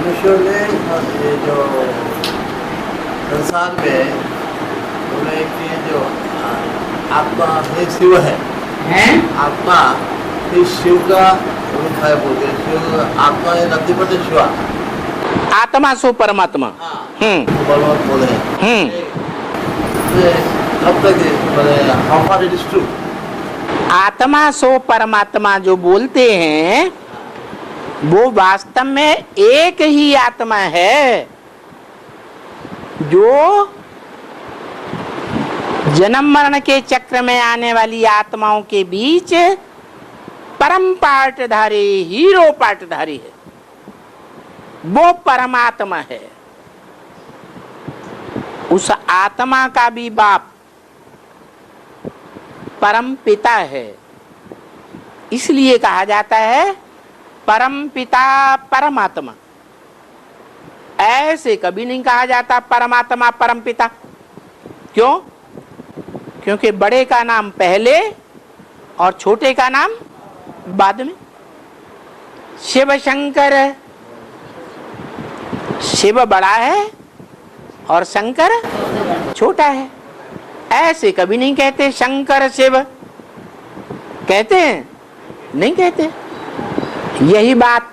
मनुष्यों ने ये जो संसार में बोले कि जो आत्मा ही शिव है, आत्मा ही शिव का रूप है बोलते हैं। शिव आत्मा है नतिपति शिवा, आत्मा सो परमात्मा। बलवंत बोले हैं। कब तक how far it is true? आत्मा सो परमात्मा जो बोलते हैं वो वास्तव में एक ही आत्मा है जो जन्म मरण के चक्र में आने वाली आत्माओं के बीच परम पार्टधारी, हीरो पार्टधारी है। वो परमात्मा है। उस आत्मा का भी बाप परम पिता है। इसलिए कहा जाता है परम पिता परमात्मा। ऐसे कभी नहीं कहा जाता परमात्मा परम पिता। क्यों? क्योंकि बड़े का नाम पहले और छोटे का नाम बाद में। शिव शंकर, शिव बड़ा है और शंकर छोटा है। ऐसे कभी नहीं कहते शंकर शिव, कहते हैं? नहीं कहते। यही बात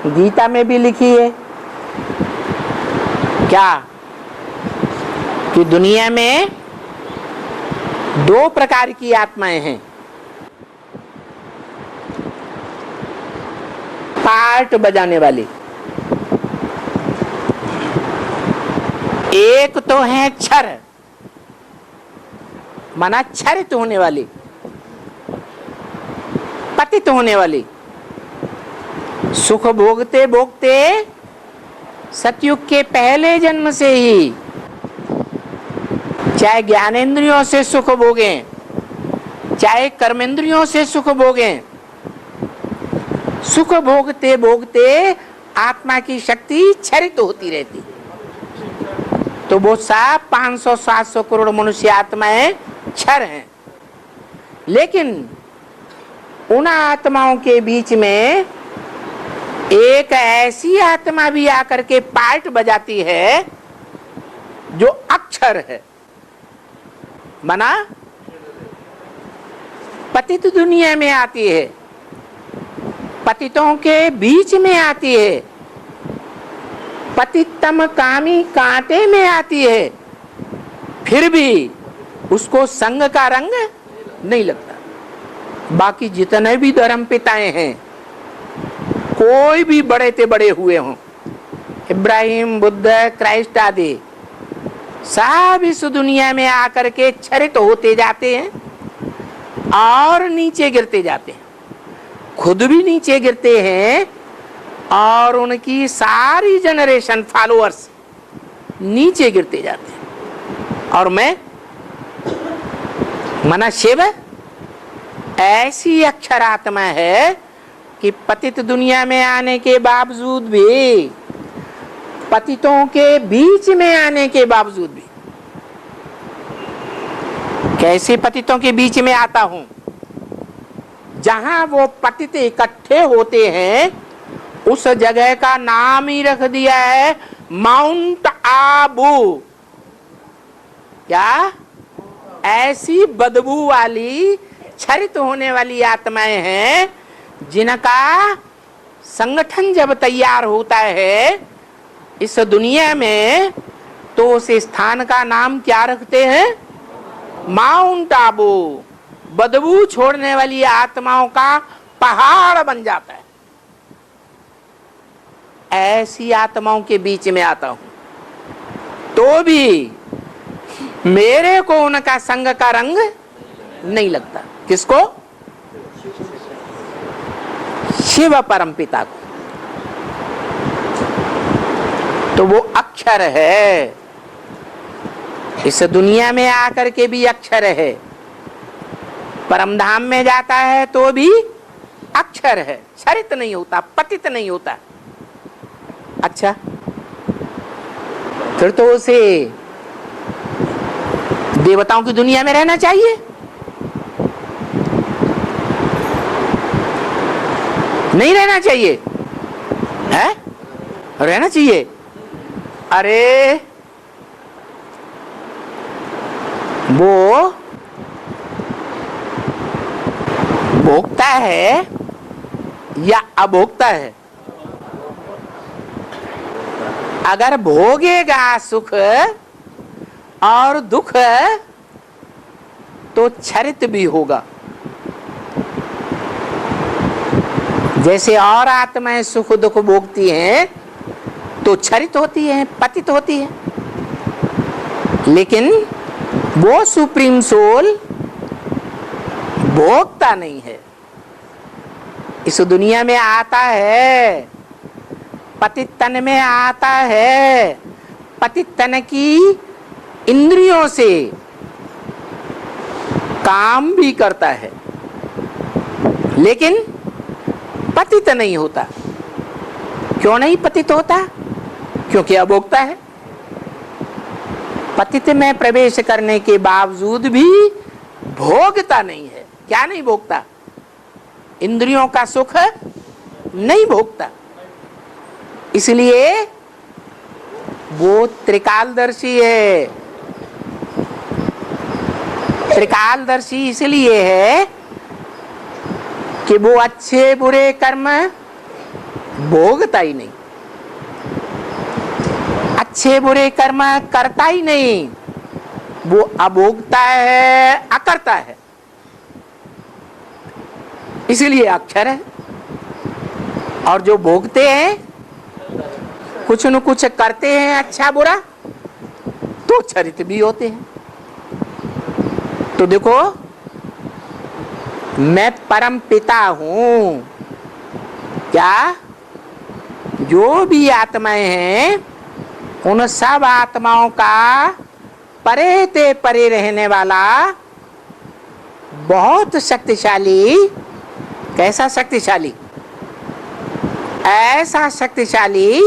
गीता में भी लिखी है। क्या? कि दुनिया में दो प्रकार की आत्माएं हैं। पार्ट बजाने वाली। एक तो है क्षर, माना क्षरित होने वाली, पतित होने वाली। सुख भोगते भोगते सतयुग के पहले जन्म से ही चाहे ज्ञानेंद्रियों से सुख भोगें, चाहे कर्मेंद्रियों से सुख भोगें, सुख भोगते भोगते आत्मा की शक्ति क्षरित होती रहती। तो वो सब 500-700 करोड़ मनुष्य आत्माएं क्षर हैं। लेकिन उन आत्माओं के बीच में एक ऐसी आत्मा भी आकर के पार्ट बजाती है जो अक्षर है। माना पतित दुनिया में आती है, पतितों के बीच में आती है, पतितम कामी कांटे में आती है, फिर भी उसको संग का रंग नहीं लगता। बाकी जितने भी धर्म पिताएं हैं, कोई भी बड़े ते बड़े हुए हों, इब्राहिम, बुद्ध, क्राइस्ट आदि, सब इस दुनिया में आकर के क्षरित होते जाते हैं और नीचे गिरते जाते हैं। खुद भी नीचे गिरते हैं और उनकी सारी जनरेशन फॉलोअर्स नीचे गिरते जाते हैं। और मैं मना शिव ऐसी अक्षर आत्मा है कि पतित दुनिया में आने के बावजूद भी, पतितों के बीच में आने के बावजूद भी, कैसे पतितों के बीच में आता हूं? जहां वो पतित इकट्ठे होते हैं उस जगह का नाम ही रख दिया है माउंट आबू। क्या? ऐसी बदबू वाली क्षरित होने वाली आत्माएं हैं जिनका संगठन जब तैयार होता है इस दुनिया में, तो उस स्थान का नाम क्या रखते हैं? माउंट आबू। बदबू छोड़ने वाली आत्माओं का पहाड़ बन जाता है। ऐसी आत्माओं के बीच में आता हूं तो भी मेरे को उनका संग का रंग नहीं लगता। किसको? शिव परमपिता को। तो वो अक्षर है, इस दुनिया में आकर के भी अक्षर है, परमधाम में जाता है तो भी अक्षर है, क्षरित नहीं होता, पतित नहीं होता। अच्छा, फिर तो उसे देवताओं की दुनिया में रहना चाहिए। नहीं रहना चाहिए है? रहना चाहिए। अरे वो भोगता है या अभोक्ता है? अगर भोगेगा सुख और दुख तो क्षरित भी होगा। जैसे और आत्माएं सुख दुख भोगती हैं तो क्षरित होती हैं, पतित होती हैं, लेकिन वो सुप्रीम सोल भोगता नहीं है। इस दुनिया में आता है, पतित तन में आता है, पतित तन की इंद्रियों से काम भी करता है, लेकिन पतित नहीं होता। क्यों नहीं पतित होता? क्योंकि अभोक्ता है। पतित में प्रवेश करने के बावजूद भी भोगता नहीं है। क्या नहीं भोगता? इंद्रियों का सुख नहीं भोगता। इसलिए वो त्रिकालदर्शी है। त्रिकालदर्शी इसलिए है कि वो अच्छे बुरे कर्म भोगता ही नहीं, अच्छे बुरे कर्म करता ही नहीं, वो अभोगता है, अकर्ता है। इसलिए अक्षर है। और जो भोगते हैं, कुछ न कुछ करते हैं अच्छा बुरा, तो क्षरित भी होते हैं। तो देखो, मैं परम पिता हूं। क्या? जो भी आत्माएं हैं उन सब आत्माओं का परे ते परे रहने वाला बहुत शक्तिशाली। कैसा शक्तिशाली? ऐसा शक्तिशाली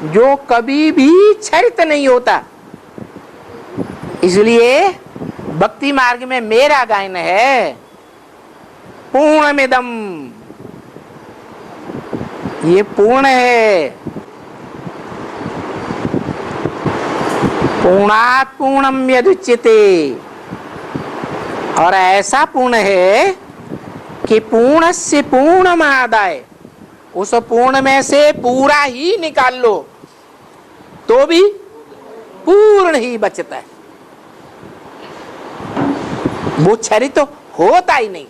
जो कभी भी क्षरित नहीं होता। इसलिए भक्ति मार्ग में मेरा गायन है, पूर्णमिदं, ये पूर्ण है। पूर्णात् पूर्णम यदुच्यते। और ऐसा पूर्ण है कि पूर्ण से पूर्णमादाय, उस पूर्ण में से पूरा ही निकाल लो तो भी पूर्ण ही बचता है। वो क्षरित तो होता ही नहीं।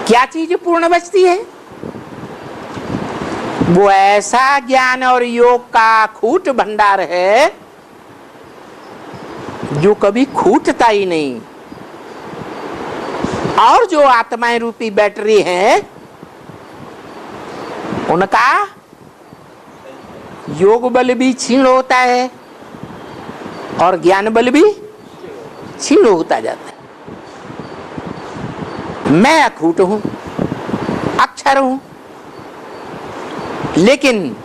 क्या चीज पूर्ण बचती है? वो ऐसा ज्ञान और योग का खूट भंडार है जो कभी खूटता ही नहीं। और जो आत्माएं रूपी बैटरी हैं, उनका योग बल भी क्षीण होता है और ज्ञान बल भी क्षीण होता जाता है। मैं अखूट हूं, अक्षर हूं, लेकिन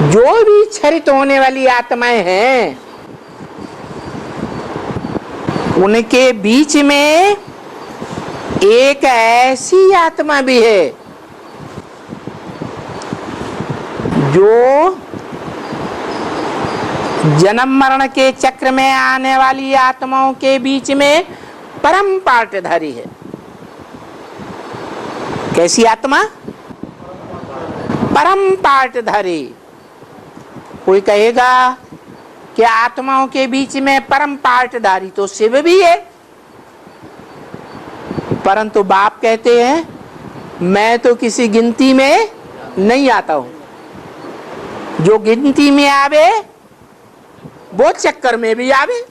जो भी क्षरित होने वाली आत्माएं हैं, उनके बीच में एक ऐसी आत्मा भी है जो जन्म मरण के चक्र में आने वाली आत्माओं के बीच में परम पार्टधारी है। कैसी आत्मा? परम पार्टधारी। कोई कहेगा कि आत्माओं के बीच में परम पार्टधारी तो शिव भी है, परंतु बाप कहते हैं मैं तो किसी गिनती में नहीं आता हूं। जो गिनती में आवे वो चक्कर में भी आवे,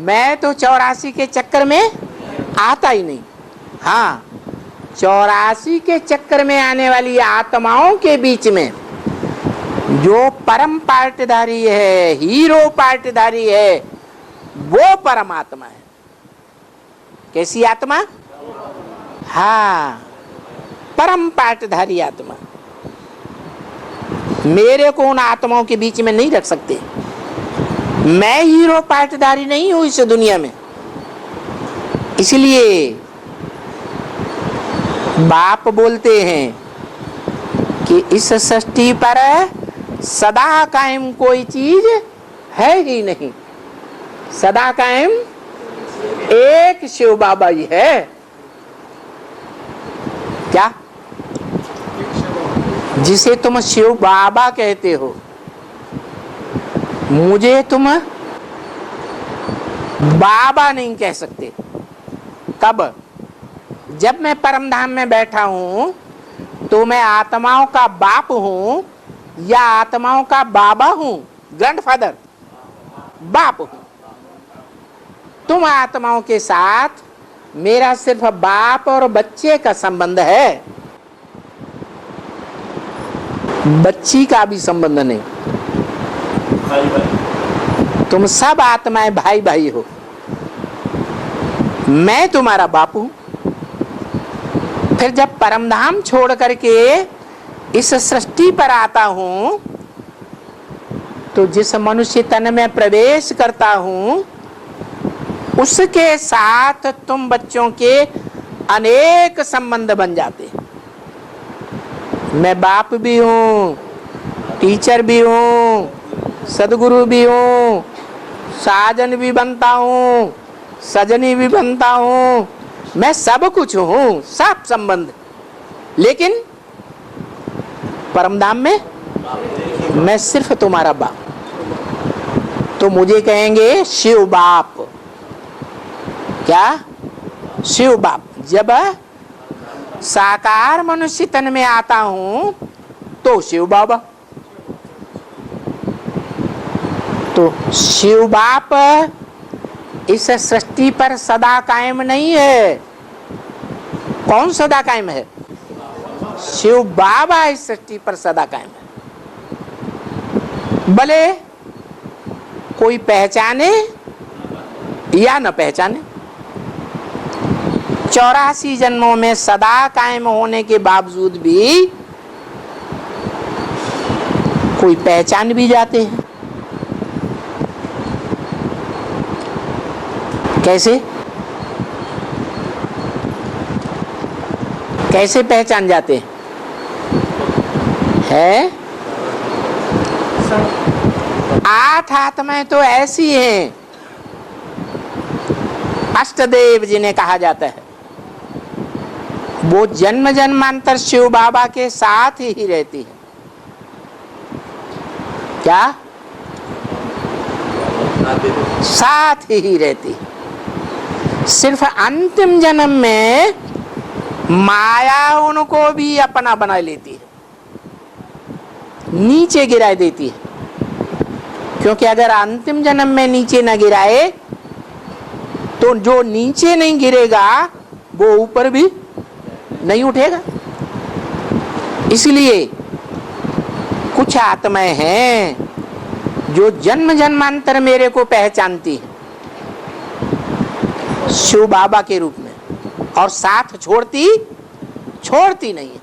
मैं तो 84 के चक्कर में आता ही नहीं। हाँ, 84 के चक्कर में आने वाली आत्माओं के बीच में जो परम पार्टधारी है, हीरो पार्टधारी है, वो परमात्मा है। कैसी आत्मा? हाँ, परम पार्टधारी आत्मा। मेरे को उन आत्माओं के बीच में नहीं रख सकते। मैं हीरो पार्टधारी नहीं हूं इस दुनिया में। इसलिए बाप बोलते हैं कि इस सृष्टि पर सदा कायम कोई चीज है ही नहीं, सदा कायम एक शिव बाबा ही है। क्या? जिसे तुम शिव बाबा कहते हो, मुझे तुम बाबा नहीं कह सकते। कब? जब मैं परम धाम में बैठा हूं तो मैं आत्माओं का बाप हूं या आत्माओं का बाबा हूं? ग्रैंडफादर, बाप हूं। तुम आत्माओं के साथ मेरा सिर्फ बाप और बच्चे का संबंध है, बच्ची का भी संबंध नहीं। तुम सब आत्माएं भाई भाई हो। मैं तुम्हारा बाप हूं। फिर जब परमधाम छोड़ करके इस सृष्टि पर आता हूं तो जिस मनुष्य तन में प्रवेश करता हूं उसके साथ तुम बच्चों के अनेक संबंध बन जाते हैं। मैं बाप भी हूं, टीचर भी हूं, सदगुरु भी हूं, साजन भी बनता हूं, सजनी भी बनता हूं, मैं सब कुछ हूं, सब संबंध। लेकिन परमधाम में मैं सिर्फ तुम्हारा बाप। तो मुझे कहेंगे शिव बाप। क्या? शिव बाप। जब साकार मनुष्य तन में आता हूं तो शिव बाबा। तो शिव बाप इस सृष्टि पर सदा कायम नहीं है। कौन सदा कायम है? शिव बाबा इस सृष्टि पर सदा कायम है। भले कोई पहचाने या न पहचाने, 84 जन्मों में सदा कायम होने के बावजूद भी कोई पहचान भी जाते हैं। कैसे? कैसे पहचान जाते हैं? 8 आत्माएं तो ऐसी हैं, अष्टदेव जिन्हें कहा जाता है, वो जन्म जन्मांतर शिव बाबा के साथ ही रहती है। क्या? साथ ही रहती है। सिर्फ अंतिम जन्म में माया उनको भी अपना बना लेती है, नीचे गिरा देती है। क्योंकि अगर अंतिम जन्म में नीचे न गिराए तो जो नीचे नहीं गिरेगा वो ऊपर भी नहीं उठेगा। इसलिए कुछ आत्माएं हैं जो जन्म जन्मांतर मेरे को पहचानती है शिव बाबा के रूप में, और साथ छोड़ती नहीं है।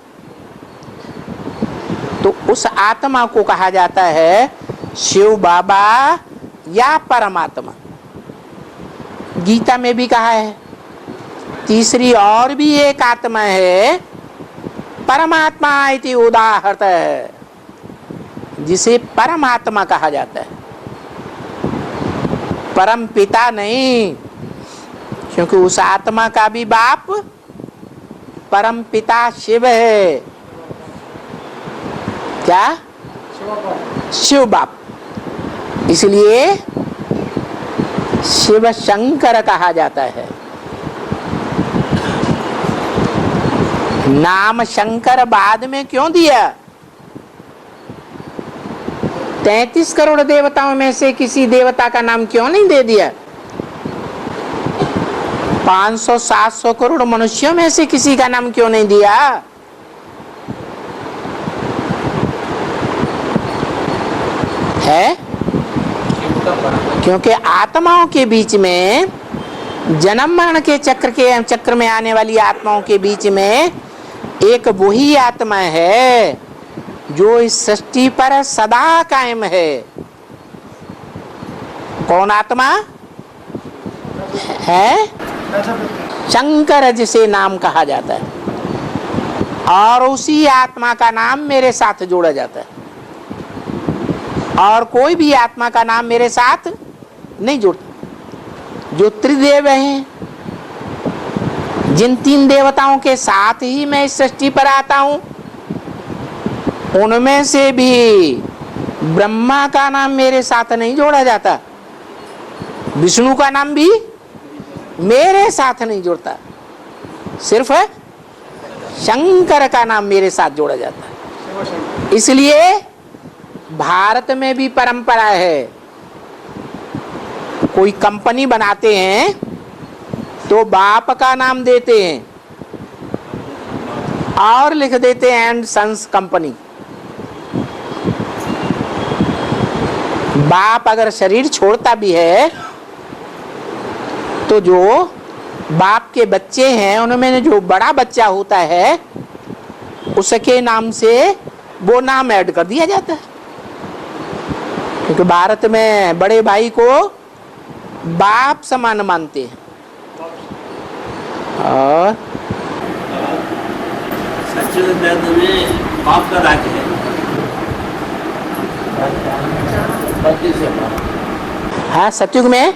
तो उस आत्मा को कहा जाता है शिव बाबा या परमात्मा। गीता में भी कहा है। तीसरी और भी एक आत्मा है, परमात्मा इति उदाहरत है, जिसे परमात्मा कहा जाता है। परम पिता नहीं, क्योंकि उस आत्मा का भी बाप परम पिता शिव है। क्या? शिव बाप। इसलिए शिव शंकर कहा जाता है। नाम शंकर बाद में क्यों दिया? 33 करोड़ देवताओं में से किसी देवता का नाम क्यों नहीं दे दिया? 500-700 करोड़ मनुष्यों में से किसी का नाम क्यों नहीं दिया? है? क्योंकि आत्माओं के बीच में, जन्म मरण के चक्र में आने वाली आत्माओं के बीच में एक वही आत्मा है जो इस सृष्टि पर सदा कायम है। कौन आत्मा है? शंकर, जिसे नाम कहा जाता है। और उसी आत्मा का नाम मेरे साथ जोड़ा जाता है, और कोई भी आत्मा का नाम मेरे साथ नहीं जुड़ता। जो त्रिदेव हैं, जिन 3 देवताओं के साथ ही मैं इस सृष्टि पर आता हूं, उनमें से भी ब्रह्मा का नाम मेरे साथ नहीं जोड़ा जाता, विष्णु का नाम भी मेरे साथ नहीं जुड़ता, सिर्फ शंकर का नाम मेरे साथ जोड़ा जाता है। इसलिए भारत में भी परंपरा है, कोई कंपनी बनाते हैं तो बाप का नाम देते हैं और लिख देते हैं एंड सन्स कंपनी। बाप अगर शरीर छोड़ता भी है तो जो बाप के बच्चे हैं उनमें जो बड़ा बच्चा होता है उसके नाम से वो नाम ऐड कर दिया जाता है, क्योंकि भारत में बड़े भाई को बाप समान मानते हैं। और सच्चिदानंद में बाप का राज्य है। हाँ, सतयुग में